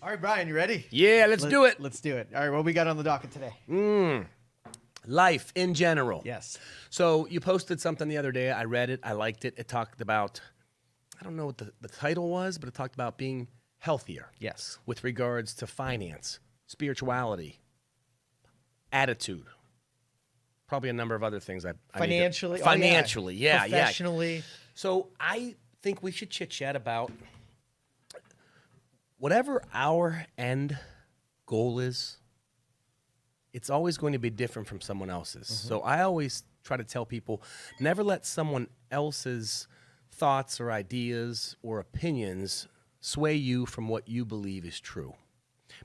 All right, Brian, you ready? Yeah, let's do it. Let's do it. All right, what we got on the docket today? Life in general. Yes. So you posted something the other day. I read it. I liked it. It talked about, I don't know what the title was, but it talked about being healthier. Yes. With regards to finance, spirituality, attitude, probably a number of other things. Financially. Financially, yeah. Professionally. So I think we should chit-chat about whatever our end goal is. It's always going to be different from someone else's. So I always try to tell people, never let someone else's thoughts or ideas or opinions sway you from what you believe is true.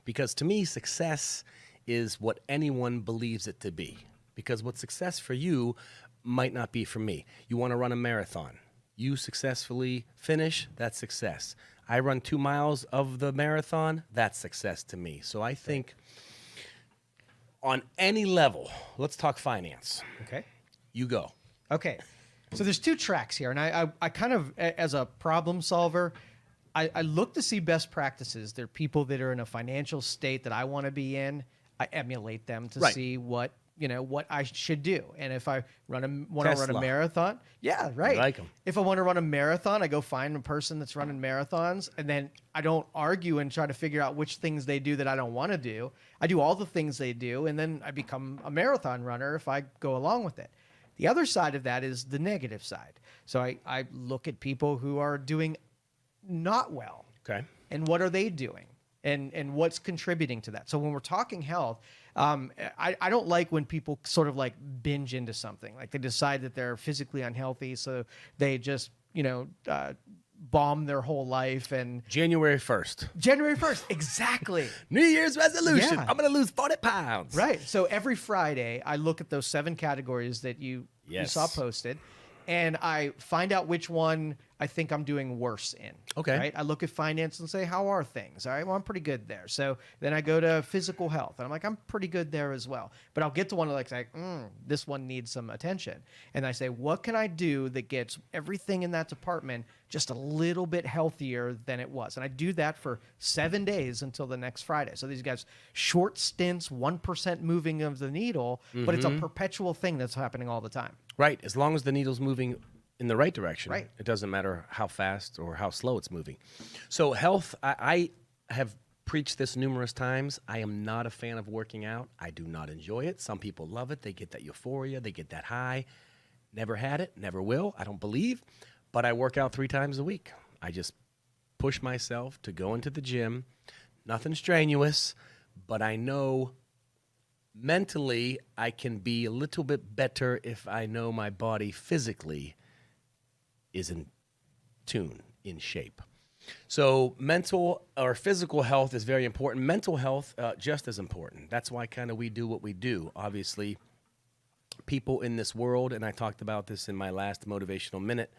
Because to me, success is what anyone believes it to be. Because what's success for you might not be for me. You want to run a marathon. You successfully finish, that's success. I run 2 miles of the marathon, that's success to me. So I think on any level, let's talk finance. Okay. You go. Okay. So there's two tracks here, and I kind of, as a problem solver, I look to see best practices. There are people that are in a financial state that I want to be in. I emulate them to see what I should do. And if I want to run a marathon, yeah, right. I like 'em. If I want to run a marathon, I go find a person that's running marathons, and then I don't argue and try to figure out which things they do that I don't want to do. I do all the things they do, and then I become a marathon runner if I go along with it. The other side of that is the negative side. So I look at people who are doing not well. Okay. And what are they doing? And what's contributing to that? So when we're talking health, I don't like when people sort of like binge into something. Like they decide that they're physically unhealthy, so they just, bomb their whole life. And January 1st. January 1st, exactly. New Year's resolution. Yeah. I'm going to lose 40 pounds. Right. So every Friday, I look at those 7 categories that you saw posted, and I find out which one I think I'm doing worse in. Okay. Right. I look at finance and say, how are things? All right. Well, I'm pretty good there. So then I go to physical health, and I'm like, I'm pretty good there as well. But I'll get to one like, this one needs some attention. And I say, what can I do that gets everything in that department just a little bit healthier than it was? And I do that for 7 days until the next Friday. So these guys, short stints, 1% moving of the needle, but it's a perpetual thing that's happening all the time. Right. As long as the needle's moving in the right direction. Right. It doesn't matter how fast or how slow it's moving. So health, I have preached this numerous times. I am not a fan of working out. I do not enjoy it. Some people love it. They get that euphoria. They get that high. Never had it. Never will. I don't believe. But I work out 3 times a week. I just push myself to go into the gym. Nothing strenuous, but I know mentally I can be a little bit better if I know my body physically is in tune, in shape. So mental or physical health is very important. Mental health, just as important. That's why kind of we do what we do. Obviously, people in this world, and I talked about this in my last motivational minute,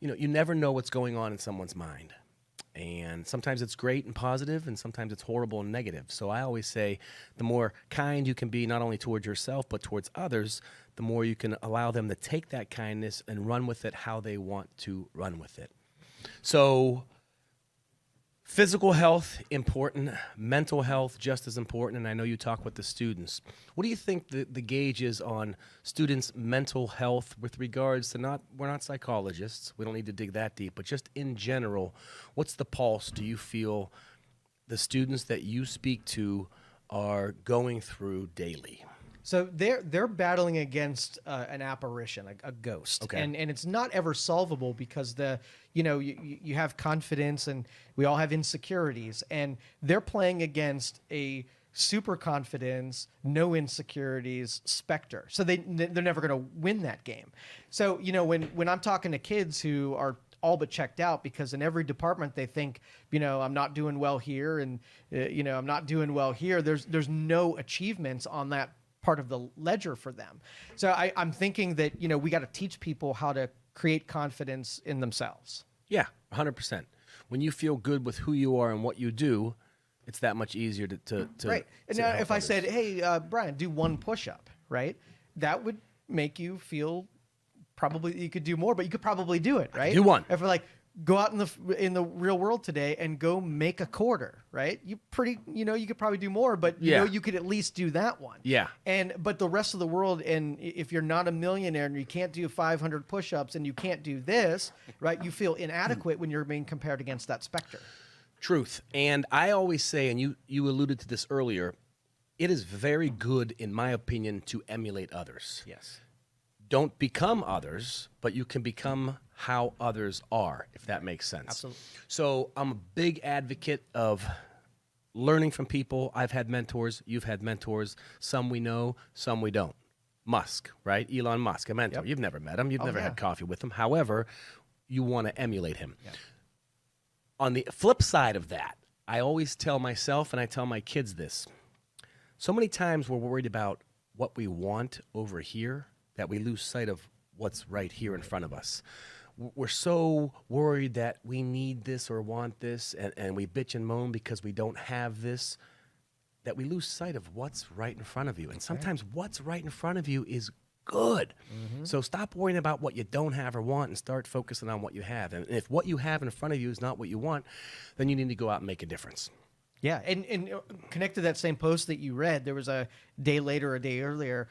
you never know what's going on in someone's mind. And sometimes it's great and positive, and sometimes it's horrible and negative. So I always say the more kind you can be, not only towards yourself, but towards others, the more you can allow them to take that kindness and run with it how they want to run with it. So physical health, important. Mental health, just as important. And I know you talk with the students. What do you think the gauge is on students' mental health with regards to we're not psychologists. We don't need to dig that deep. But just in general, what's the pulse do you feel the students that you speak to are going through daily? So they're battling against an apparition, a ghost, Okay. and it's not ever solvable because you have confidence and we all have insecurities, and they're playing against a super confidence, no insecurities specter. So they're never going to win that game. So when I'm talking to kids who are all but checked out because in every department they think, I'm not doing well here, and I'm not doing well here. There's no achievements on that part of the ledger for them. So I'm thinking that, we got to teach people how to create confidence in themselves. Yeah, 100%. When you feel good with who you are and what you do, it's that much easier to right. And to now help if I others. said, hey, Brian, do 1 push-up, right? That would make you feel probably you could do more, but you could probably do it, right? do 1. If we're like, go out in the real world today and go make a quarter, right? You could probably do more, but you know you could at least do that one. Yeah. But the rest of the world, and if you're not a millionaire and you can't do 500 push-ups and you can't do this, right? You feel inadequate when you're being compared against that specter. Truth. And I always say, and you alluded to this earlier, it is very good, in my opinion, to emulate others. Yes. Don't become others, but you can become how others are, if that makes sense. Absolutely. So I'm a big advocate of learning from people. I've had mentors. You've had mentors. Some we know, some we don't. Musk, right? Elon Musk, a mentor. Yep. You've never met him. You've never had coffee with him. However, you want to emulate him. Yep. On the flip side of that, I always tell myself and I tell my kids this. So many times we're worried about what we want over here that we lose sight of what's right here in front of us. We're so worried that we need this or want this, and we bitch and moan because we don't have this, that we lose sight of what's right in front of you. And sometimes what's right in front of you is good. Mm-hmm. So stop worrying about what you don't have or want and start focusing on what you have. And if what you have in front of you is not what you want, then you need to go out and make a difference. Yeah, and connect to that same post that you read, there was a day later, a day earlier,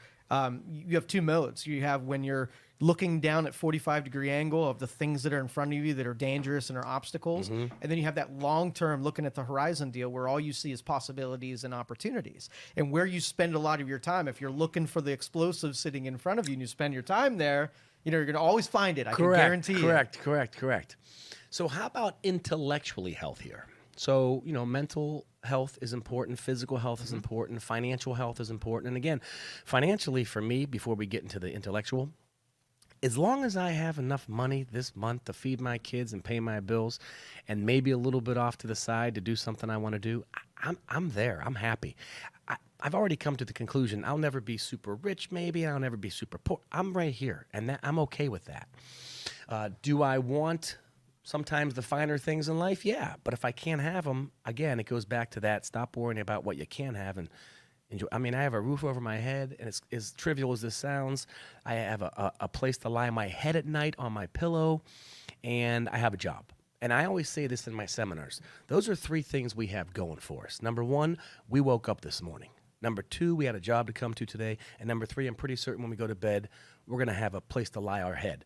you have two modes. You have when you're looking down at 45-degree angle of the things that are in front of you that are dangerous and are obstacles. Mm-hmm. And then you have that long-term looking at the horizon deal where all you see is possibilities and opportunities. And where you spend a lot of your time, if you're looking for the explosive sitting in front of you and you spend your time there, you're going to always find it. I can guarantee you. Correct. So how about intellectually healthier? So, mental health is important, physical health is important, financial health is important. And again, financially for me, before we get into the intellectual, as long as I have enough money this month to feed my kids and pay my bills and maybe a little bit off to the side to do something I want to do, I'm there. I'm happy. I've already come to the conclusion I'll never be super rich maybe. I'll never be super poor. I'm right here, and I'm okay with that. Do I want sometimes the finer things in life? Yeah. But if I can't have them, again, it goes back to that. Stop worrying about what you can have and enjoy. I mean, I have a roof over my head, and it's as trivial as this sounds. I have a place to lie my head at night on my pillow, and I have a job. And I always say this in my seminars. Those are three things we have going for us. Number one, we woke up this morning. Number two, we had a job to come to today. And number three, I'm pretty certain when we go to bed, we're going to have a place to lie our head.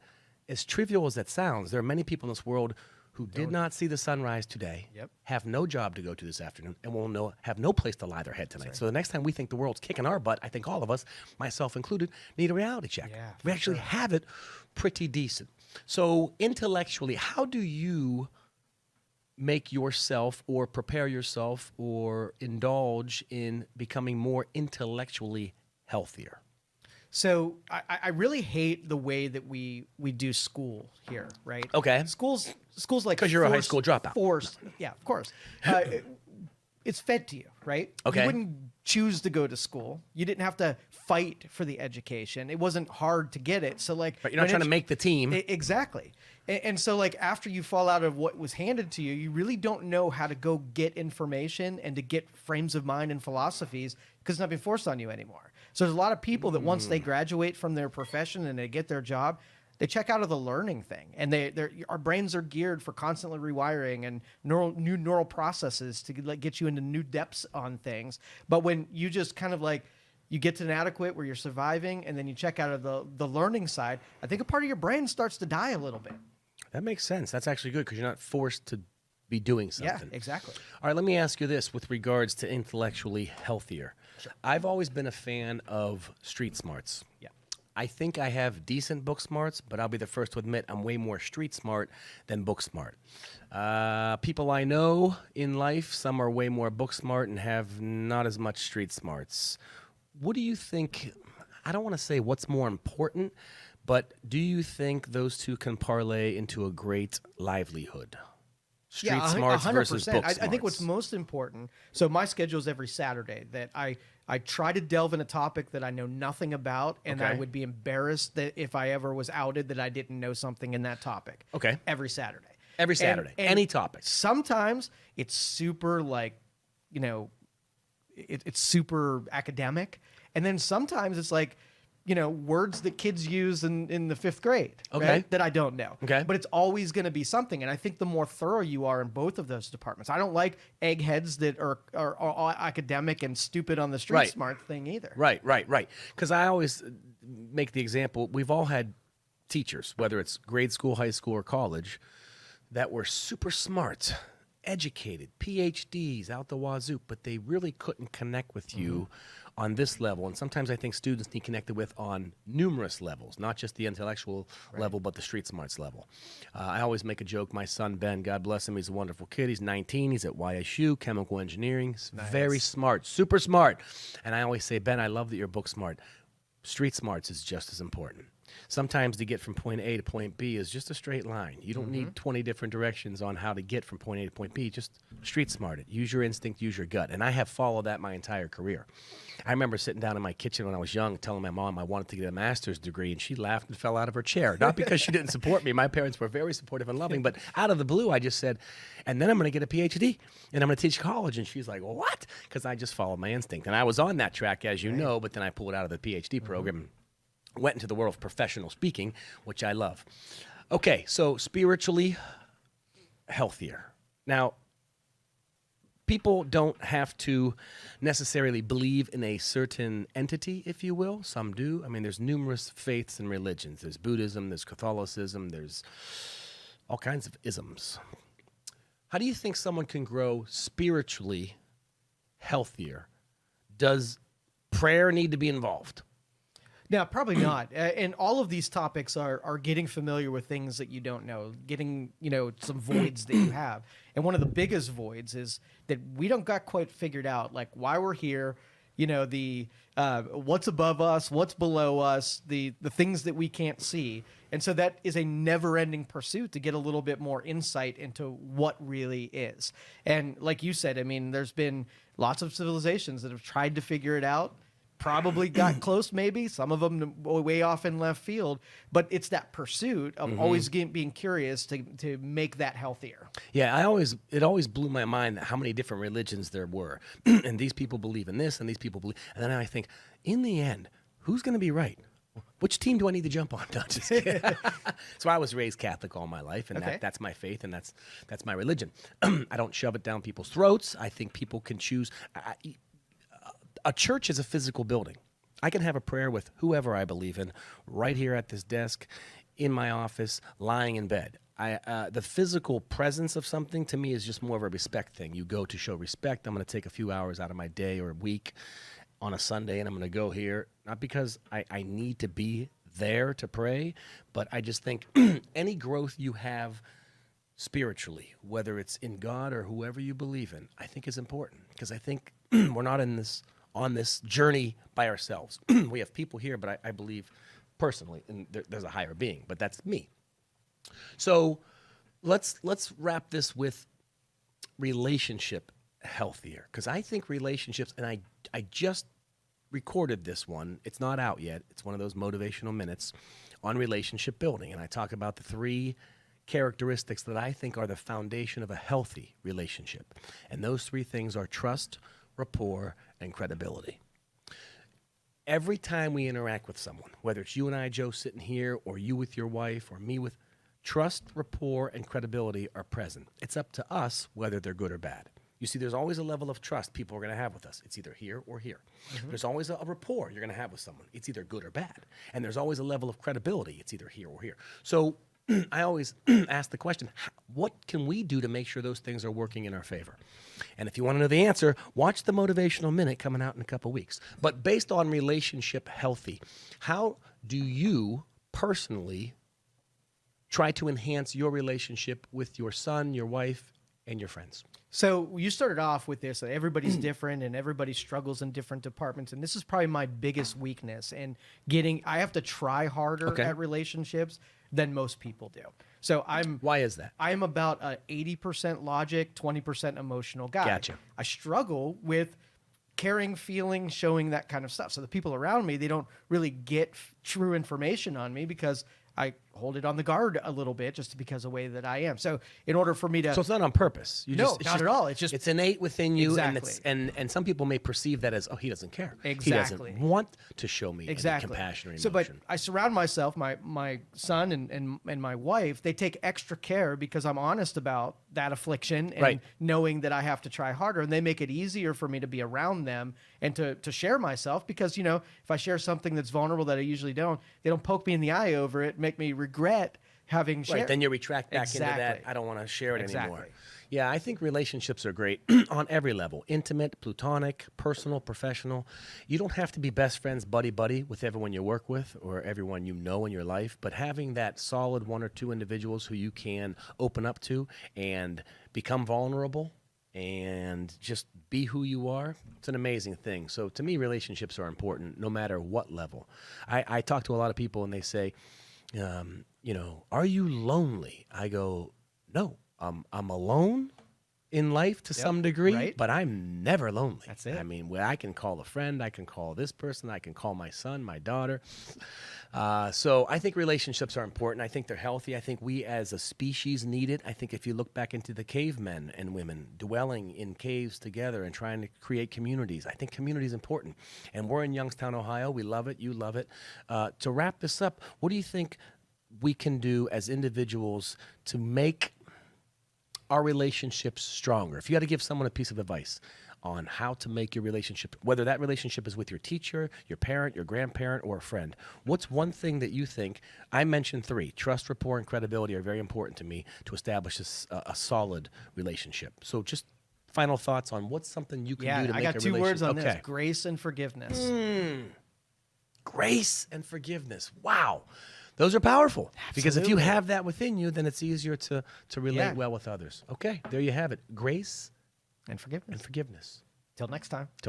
As trivial as that sounds, there are many people in this world who did not see the sunrise today, have no job to go to this afternoon, and will have no place to lie their head tonight. Right. So the next time we think the world's kicking our butt, I think all of us, myself included, need a reality check. Yeah, we actually have it pretty decent. So intellectually, how do you make yourself or prepare yourself or indulge in becoming more intellectually healthier? So I really hate the way that we do school here, right? Okay. Schools like because you're a high school dropout. Forced, yeah, of course. It's fed to you, right? Okay. You wouldn't choose to go to school. You didn't have to fight for the education. It wasn't hard to get it. So like, but you're not trying to make the team. Exactly. And so like after you fall out of what was handed to you, you really don't know how to go get information and to get frames of mind and philosophies because it's not being forced on you anymore. So there's a lot of people that once they graduate from their profession and they get their job, they check out of the learning thing, and our brains are geared for constantly rewiring and new neural processes to get you into new depths on things. But when you just kind of like you get to an adequate where you're surviving, and then you check out of the learning side, I think a part of your brain starts to die a little bit. That makes sense. That's actually good because you're not forced to be doing something. Yeah, exactly. All right, let me ask you this with regards to intellectually healthier. Sure. I've always been a fan of street smarts. Yeah. I think I have decent book smarts, but I'll be the first to admit I'm way more street smart than book smart. People I know in life, some are way more book smart and have not as much street smarts. What do you think? I don't want to say what's more important, but do you think those two can parlay into a great livelihood? Street smarts 100%. Versus book smarts. I think what's most important, so my schedule is every Saturday that I try to delve in a topic that I know nothing about, and I would be embarrassed that if I ever was outed that I didn't know something in that topic. Okay. Every Saturday. Every Saturday. And any topic. Sometimes it's super it's super academic. And then sometimes it's like words that kids use in the 5th grade, Okay. right? That I don't know. Okay. But it's always going to be something. And I think the more thorough you are in both of those departments, I don't like eggheads that are academic and stupid on the street Right. smart thing either. Right. Because I always make the example, we've all had teachers, whether it's grade school, high school, or college, that were super smart, educated, PhDs out the wazoo, but they really couldn't connect with you on this level. And sometimes I think students need connected with on numerous levels, not just the intellectual level, but the street smarts level. I always make a joke. My son, Ben, God bless him, he's a wonderful kid. He's 19. He's at YSU, chemical engineering. He's very smart, super smart. And I always say, Ben, I love that you're book smart. Street smarts is just as important. Sometimes to get from point A to point B is just a straight line. You don't need 20 different directions on how to get from point A to point B. Just street smart it. Use your instinct, use your gut. And I have followed that my entire career. I remember sitting down in my kitchen when I was young telling my mom I wanted to get a master's degree, and she laughed and fell out of her chair. Not because she didn't support me. My parents were very supportive and loving, but out of the blue, I just said, and then I'm going to get a PhD, and I'm going to teach college. And she's like, well, what? Because I just followed my instinct. And I was on that track, as you know, but then I pulled out of the PhD program, went into the world of professional speaking, which I love. Okay, so spiritually healthier. Now, people don't have to necessarily believe in a certain entity, if you will. Some do. I mean, there's numerous faiths and religions. There's Buddhism, there's Catholicism, there's all kinds of isms. How do you think someone can grow spiritually healthier? Does prayer need to be involved? No, probably not. And all of these topics are getting familiar with things that you don't know, getting, some voids that you have. And one of the biggest voids is that we don't got quite figured out, like why we're here, the what's above us, what's below us, the things that we can't see. And so that is a never-ending pursuit to get a little bit more insight into what really is. And like you said, I mean, there's been lots of civilizations that have tried to figure it out. Probably got close, maybe. Some of them way off in left field. But it's that pursuit of always being curious to make that healthier. Yeah, it always blew my mind how many different religions there were. And these people believe in this, and these people believe. And then I think, in the end, who's going to be right? Which team do I need to jump on? No, just kidding. So I was raised Catholic all my life, and that's my faith, and that's my religion. I don't shove it down people's throats. I think people can choose. A church is a physical building. I can have a prayer with whoever I believe in right here at this desk, in my office, lying in bed. The physical presence of something to me is just more of a respect thing. You go to show respect. I'm going to take a few hours out of my day or week on a Sunday, and I'm going to go here, not because I need to be there to pray, but I just think any growth you have spiritually, whether it's in God or whoever you believe in, I think is important, because I think we're not on this journey by ourselves. We have people here, but I believe personally, and there's a higher being, but that's me. So let's wrap this with relationship healthier, because I think relationships, and I just recorded this one. It's not out yet. It's one of those motivational minutes on relationship building, and I talk about the 3 characteristics that I think are the foundation of a healthy relationship. And those 3 things are trust, rapport, and credibility. Every time we interact with someone, whether it's you and I, Joe, sitting here, or you with your wife, or me with, trust, rapport, and credibility are present. It's up to us whether they're good or bad. You see, there's always a level of trust people are going to have with us. It's either here or here. There's always a rapport you're going to have with someone. It's either good or bad. And there's always a level of credibility. It's either here or here. So I always ask the question, what can we do to make sure those things are working in our favor? And if you want to know the answer, watch the Motivational Minute coming out in a couple weeks. But based on relationship healthy, how do you personally try to enhance your relationship with your son, your wife, and your friends? So you started off with this, that everybody's different and everybody struggles in different departments. And this is probably my biggest weakness in I have to try harder at relationships than most people do. So Why is that? I'm about a 80% logic, 20% emotional guy. Gotcha. I struggle with caring, feeling, showing that kind of stuff. So the people around me, they don't really get true information on me because I hold it on the guard a little bit just because of the way that I am. So in order for me to So it's not on purpose. No, not at all. It's just it's innate within you, Exactly. and some people may perceive that as, oh, he doesn't care. Exactly. He doesn't want to show me any exactly compassion or emotion. So, but I surround myself, my son and my wife. They take extra care because I'm honest about that affliction and Right. knowing that I have to try harder, and they make it easier for me to be around them and to share myself because if I share something that's vulnerable that I usually don't, they don't poke me in the eye over it, make me regret having shared. Right, then you retract back into that. Exactly. I don't want to share it anymore. Exactly. Yeah, I think relationships are great on every level: intimate, platonic, personal, professional. You don't have to be best friends, buddy with everyone you work with or everyone you know in your life, but having that solid one or two individuals who you can open up to and become vulnerable and just be who you are, it's an amazing thing. So to me, relationships are important no matter what level. I talk to a lot of people and they say, are you lonely? I go, no, I'm alone in life to some degree, right. but I'm never lonely. That's it. I mean, where I can call a friend, I can call this person, I can call my son, my daughter. So I think relationships are important. I think they're healthy. I think we as a species need it. I think if you look back into the cavemen and women dwelling in caves together and trying to create communities, I think community is important. And we're in Youngstown, Ohio. We love it. You love it. To wrap this up, what do you think we can do as individuals to make our relationships stronger? If you had to give someone a piece of advice on how to make your relationship, whether that relationship is with your teacher, your parent, your grandparent, or a friend, what's one thing that you think? I mentioned 3. Trust, rapport, and credibility are very important to me to establish a solid relationship. So just final thoughts on what's something you can do to make a relationship. I got 2 words on this: grace and forgiveness. Grace and forgiveness. Wow. Those are powerful. Because if you have that within you, then it's easier to relate well with others. Okay, there you have it. Grace And forgiveness. and forgiveness. Till next time. Till